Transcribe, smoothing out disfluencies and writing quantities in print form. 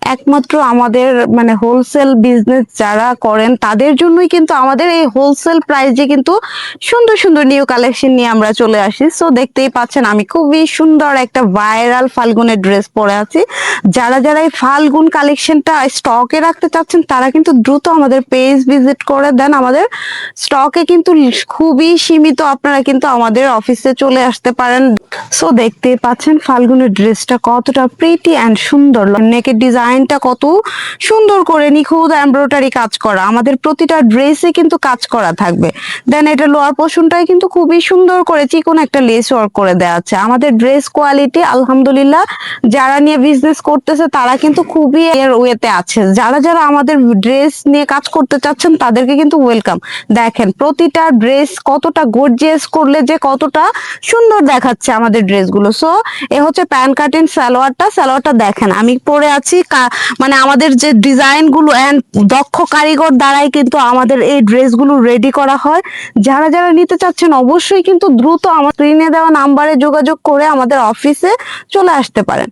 একমাত্র আমাদের মানে হোলসেল বিজনেস যারা করেন তাদের জন্যই কিন্তু আমাদের এই হোলসেল প্রাইসে কিন্তু সুন্দর সুন্দর নিউ কালেকশন নিয়ে আমরা চলে আসি। সো দেখতেই পাচ্ছেন আমি খুবই সুন্দর একটা ভাইরাল ফাল্গুনের ড্রেস পরে আছি। যারা যারা এই ফাল্গুন কালেকশনটা স্টকে রাখতে চাচ্ছেন তারা কিন্তু দ্রুত আমাদের পেজ ভিজিট করে দেন। আমাদের স্টকে কিন্তু খুবই সীমিত, আপনারা কিন্তু আমাদের অফিসে চলে আসতে পারেন। সো দেখতেই পাচ্ছেন ফাল্গুনের ড্রেসটা কতটা প্রিটি অ্যান্ড সুন্দর, নেকের ডিজাইনটা কত সুন্দর করে নিখুঁত এমব্রয়ডারি কাজ করা, আমাদের প্রতিটা ড্রেসে কিন্তু কাজ করা থাকবে। দেন এটা লোয়ার পোর্শনটাই কিন্তু খুবই সুন্দর করে চিকন একটা লেস ওয়ার্ক করে দেওয়া আছে। আমাদের ড্রেস কোয়ালিটি আলহামদুলিল্লাহ যারা নিয়ে বিজনেস করতেছে তারা কিন্তু খুবই এর ওয়েতে আছে। যারা যারা আমাদের ড্রেস নিয়ে কাজ করতে চাচ্ছেন তাদেরকে কিন্তু ওয়েলকাম। দেখেন প্রতিটা ড্রেস কতটা গর্জিয়াস করলে যে কতটা সুন্দর দেখাচ্ছে আমাদের ড্রেসগুলো। সো এ হচ্ছে প্যান্ট কাটিং সালোয়ারটা দেখেন আমি পরে আছি মানে আমাদের যে ডিজাইন গুলো এন্ড দক্ষ কারিগর দ্বারাই কিন্তু আমাদের এই ড্রেসগুলো রেডি করা হয়। যারা যারা নিতে চাচ্ছেন অবশ্যই কিন্তু দ্রুত আমার স্ক্রিনে দেওয়া নাম্বারে যোগাযোগ করে আমাদের অফিসে চলে আসতে পারেন।